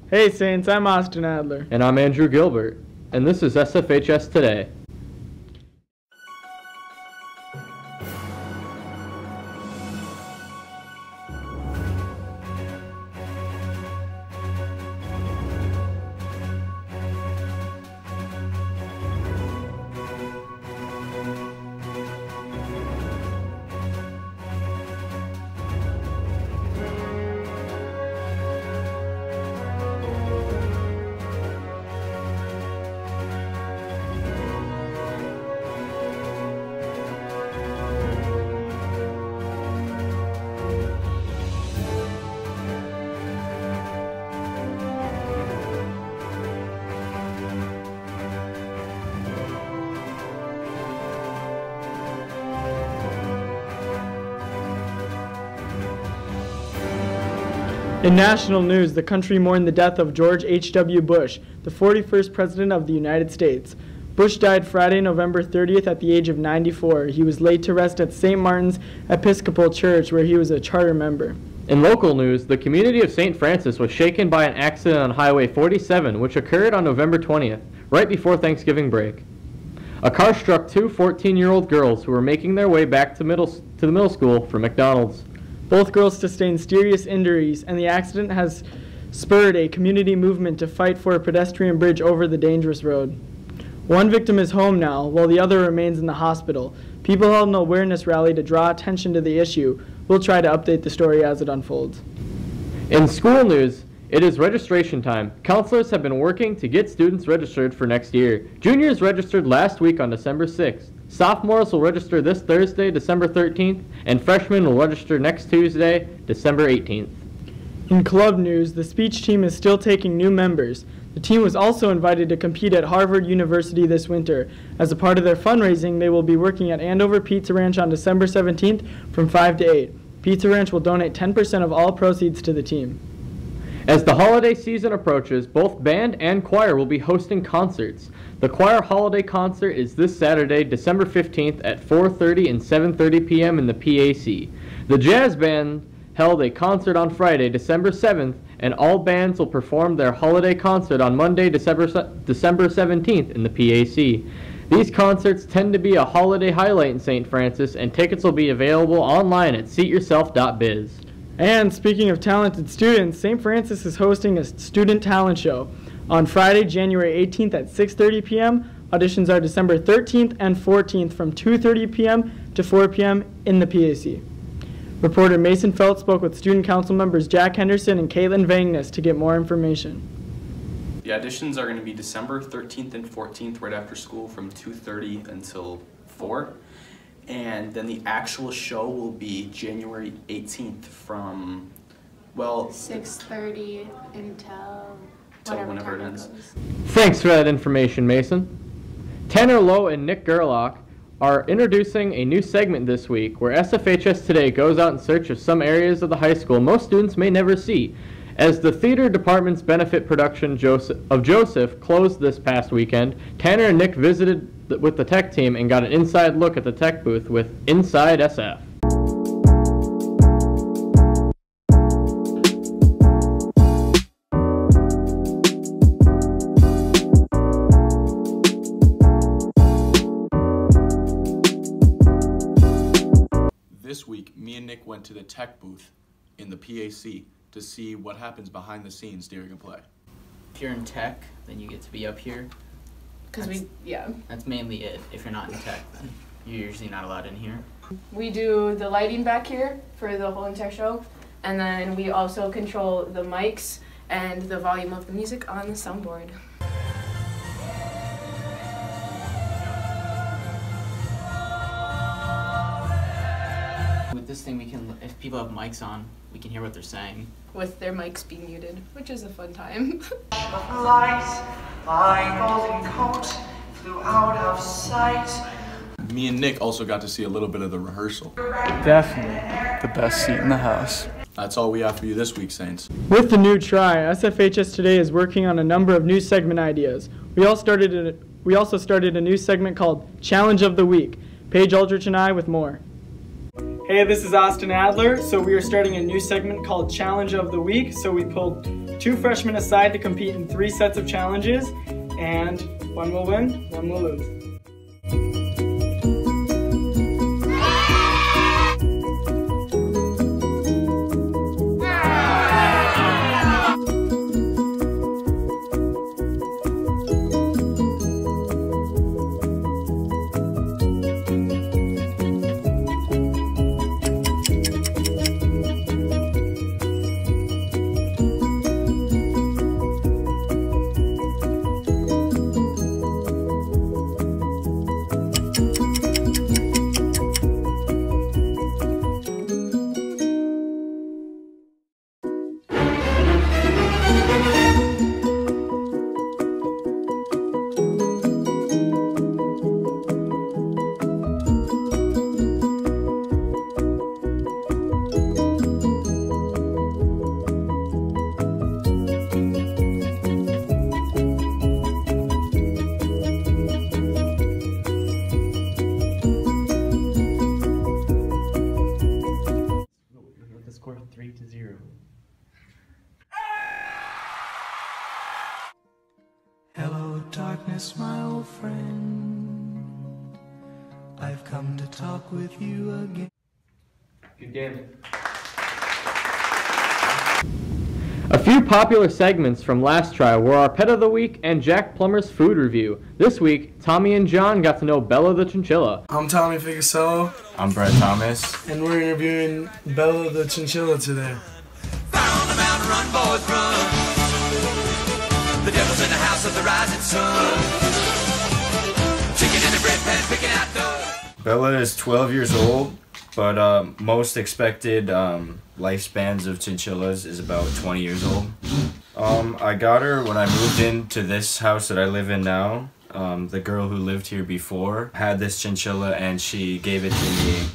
Hey Saints, I'm Austin Adler. And I'm Andrew Gilbert. And this is SFHS Today. In national news, the country mourned the death of George H.W. Bush, the 41st President of the United States. Bush died Friday, November 30th at the age of 94. He was laid to rest at St. Martin's Episcopal Church, where he was a charter member. In local news, the community of St. Francis was shaken by an accident on Highway 47, which occurred on November 20th, right before Thanksgiving break. A car struck two 14-year-old girls who were making their way back to the middle school from McDonald's. Both girls sustained serious injuries, and the accident has spurred a community movement to fight for a pedestrian bridge over the dangerous road. One victim is home now, while the other remains in the hospital. People held an awareness rally to draw attention to the issue. We'll try to update the story as it unfolds. In school news, it is registration time. Counselors have been working to get students registered for next year. Juniors registered last week on December 6th. Sophomores will register this Thursday, December 13th, and freshmen will register next Tuesday, December 18th. In club news, the speech team is still taking new members. The team was also invited to compete at Harvard University this winter. As a part of their fundraising, they will be working at Andover Pizza Ranch on December 17th from 5 to 8. Pizza Ranch will donate 10% of all proceeds to the team. As the holiday season approaches, both band and choir will be hosting concerts. The choir holiday concert is this Saturday, December 15th at 4:30 and 7:30 p.m. in the PAC. The jazz band held a concert on Friday, December 7th, and all bands will perform their holiday concert on Monday, December 17th in the PAC. These concerts tend to be a holiday highlight in St. Francis, and tickets will be available online at seatyourself.biz. And speaking of talented students, St. Francis is hosting a student talent show. On Friday, January 18th at 6:30 p.m., auditions are December 13th and 14th from 2:30 p.m. to 4 p.m. in the PAC. Reporter Mason Felt spoke with student council members Jack Henderson and Caitlin Vangness to get more information. The auditions are going to be December 13th and 14th right after school from 2:30 until 4. And then the actual show will be January 18th from, 6:30 until whenever it ends. Thanks for that information, Mason. Tanner Lowe and Nick Gerlach are introducing a new segment this week where SFHS Today goes out in search of some areas of the high school most students may never see. As the theater department's benefit production of Joseph closed this past weekend, Tanner and Nick visited with the tech team and got an inside look at the tech booth with Inside SF. This week, me and Nick went to the tech booth in the PAC to see what happens behind the scenes during a play. If you're in tech, then you get to be up here. That's mainly it. If you're not in tech, then you're usually not allowed in here. We do the lighting back here for the whole entire show, and then we also control the mics and the volume of the music on the soundboard. With this thing, we can, if people have mics on, we can hear what they're saying. With their mics being muted, which is a fun time. Light, my golden coat flew out of sight. Me and Nick also got to see a little bit of the rehearsal. Definitely the best seat in the house. That's all we have for you this week, Saints. With the new try, SFHS Today is working on a number of new segment ideas. We also started a new segment called Challenge of the Week. Paige Aldrich and I with more. Hey, this is Austin Adler. So we are starting a new segment called Challenge of the Week. So we pulled 2 freshmen aside to compete in 3 sets of challenges, and one will win, one will lose. Score 3-0. Hello, darkness, my old friend. I've come to talk with you again. Good game. A few popular segments from last try were our Pet of the Week and Jack Plummer's Food Review. This week, Tommy and John got to know Bella the Chinchilla. I'm Tommy Figasello. I'm Brett Thomas. And we're interviewing Bella the Chinchilla today. Fire on the mountain, run, boys, run. The devil's in the house of the rising sun. Chicken in the bread pan, picking out dough. Bella is 12 years old, but most expected lifespans of chinchillas is about 20 years old. I got her when I moved into this house that I live in now. The girl who lived here before had this chinchilla and she gave it to me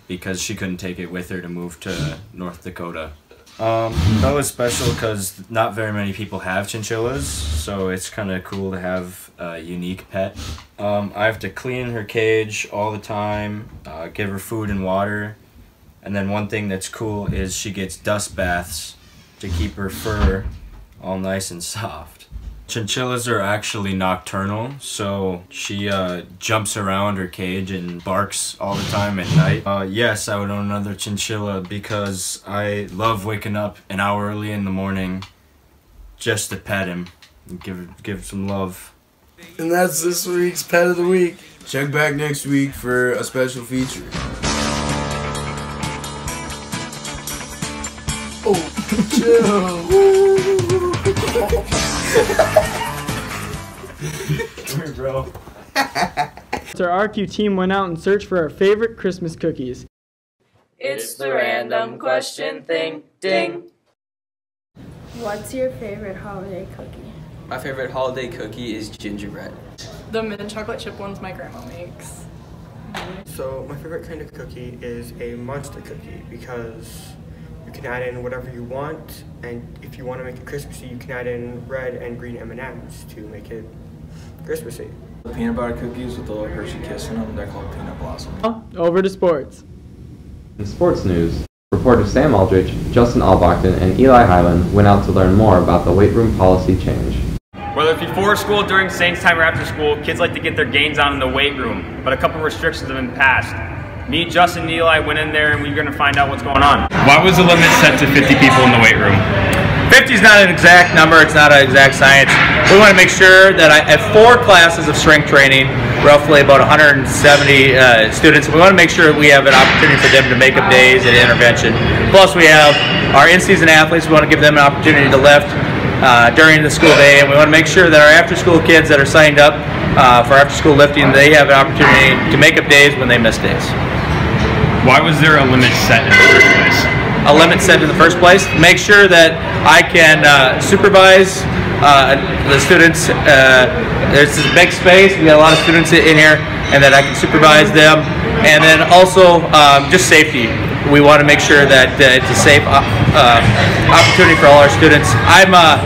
because she couldn't take it with her to move to North Dakota. Bella's special because not very many people have chinchillas, so it's kind of cool to have a unique pet. I have to clean her cage all the time, give her food and water, and then one thing that's cool is she gets dust baths to keep her fur all nice and soft. Chinchillas are actually nocturnal, so she jumps around her cage and barks all the time at night. Yes, I would own another chinchilla because I love waking up an hour early in the morning just to pet him and give some love. And that's this week's Pet of the Week. Check back next week for a special feature. Oh, chill. Come here, bro. So our RQ team went out and searched for our favorite Christmas cookies. It's the random question thing. Ding. What's your favorite holiday cookie? My favorite holiday cookie is gingerbread. The mint chocolate chip ones my grandma makes. So my favorite kind of cookie is a monster cookie because you can add in whatever you want, and if you want to make it Christmassy, you can add in red and green M&Ms to make it Christmassy. Peanut butter cookies with a little Hershey kiss in them, they're called peanut blossom. Over to sports. In sports news, reporters Sam Aldrich, Justin Albachton, and Eli Highland went out to learn more about the weight room policy change. Whether it's before school, during Saints time, or after school, kids like to get their gains on in the weight room, but a couple restrictions have been passed. Me, Justin, and Eli went in there and we're going to find out what's going on. Why was the limit set to 50 people in the weight room? 50 is not an exact number, it's not an exact science. We want to make sure that at 4 classes of strength training, roughly about 170 students, we want to make sure we have an opportunity for them to make up days and intervention. Plus we have our in-season athletes, we want to give them an opportunity to lift during the school day, and we want to make sure that our after-school kids that are signed up for after-school lifting, they have an opportunity to make up days when they miss days. Why was there a limit set in the first place? A limit set in the first place? Make sure that I can supervise the students. There's this big space, we got a lot of students in here, and that I can supervise them. And then also just safety. We want to make sure that it's a safe opportunity for all our students. I'm not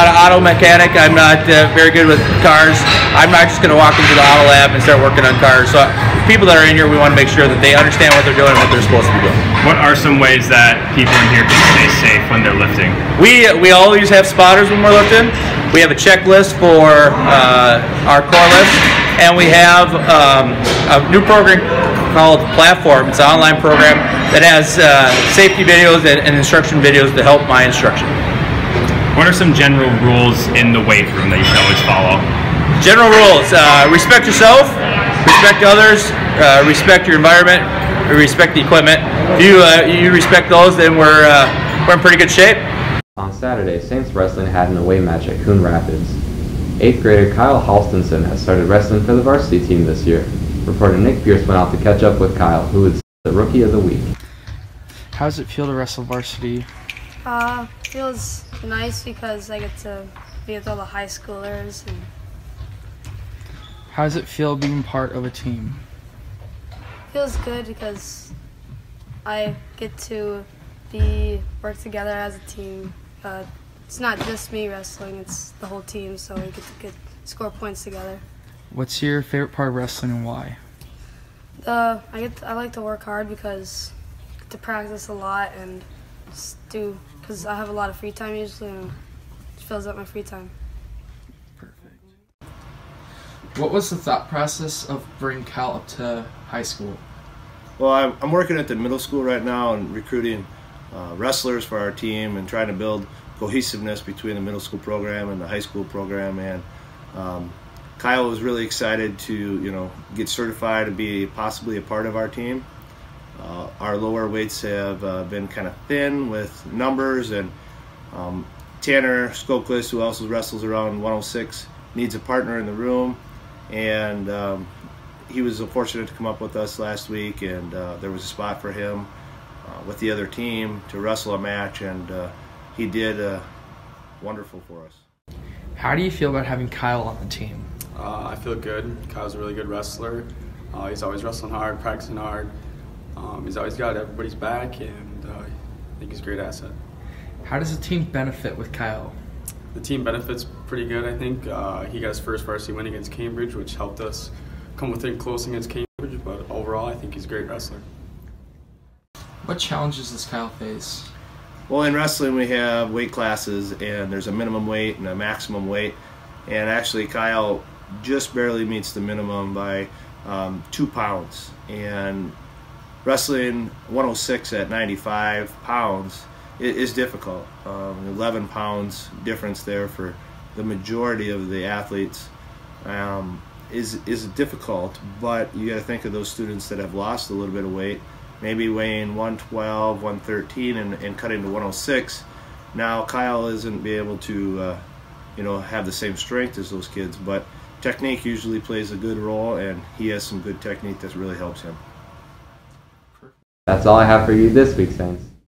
an auto mechanic. I'm not very good with cars. I'm not just going to walk into the auto lab and start working on cars. So people that are in here, we want to make sure that they understand what they're doing and what they're supposed to be doing. What are some ways that people in here can stay safe when they're lifting? We always have spotters when we're lifting. We have a checklist for our core lifts, and we have a new program called Platform. It's an online program that has safety videos and instruction videos to help my instruction. What are some general rules in the weight room that you can always follow? General rules: respect yourself, respect others, respect your environment, respect the equipment. If you respect those, then we're in pretty good shape. On Saturday, Saints Wrestling had an away match at Coon Rapids. 8th grader Kyle Halstonson has started wrestling for the varsity team this year. Reporter Nick Pierce went out to catch up with Kyle, who is the Rookie of the Week. How does it feel to wrestle varsity? Feels nice because I get to be with all the high schoolers. And how does it feel being part of a team? Feels good because I get to work together as a team. It's not just me wrestling; it's the whole team. So we get to score points together. What's your favorite part of wrestling and why? I like to work hard because I get to practice a lot and just because I have a lot of free time usually, and it fills up my free time. What was the thought process of bringing Kyle up to high school? Well, I'm working at the middle school right now and recruiting wrestlers for our team and trying to build cohesiveness between the middle school program and the high school program. And Kyle was really excited to, get certified to be possibly a part of our team. Our lower weights have been kind of thin with numbers, and Tanner Skokless, who also wrestles around 106, needs a partner in the room. And he was fortunate to come up with us last week, and there was a spot for him with the other team to wrestle a match, and he did wonderful for us. How do you feel about having Kyle on the team? I feel good. Kyle's a really good wrestler. He's always wrestling hard, practicing hard. He's always got everybody's back, and I think he's a great asset. How does the team benefit with Kyle? The team benefits pretty good, I think. He got his first varsity win against Cambridge, which helped us come within close against Cambridge, but overall I think he's a great wrestler. What challenges does Kyle face? Well, in wrestling we have weight classes, and there's a minimum weight and a maximum weight, and actually Kyle just barely meets the minimum by 2 pounds. And wrestling 106 at 95 pounds is difficult. 11 pounds difference there for the majority of the athletes is difficult, but you got to think of those students that have lost a little bit of weight, maybe weighing 112, 113 and cutting to 106. Now Kyle isn't be able to have the same strength as those kids, but technique usually plays a good role, and he has some good technique that really helps him. That's all I have for you this week, Saints.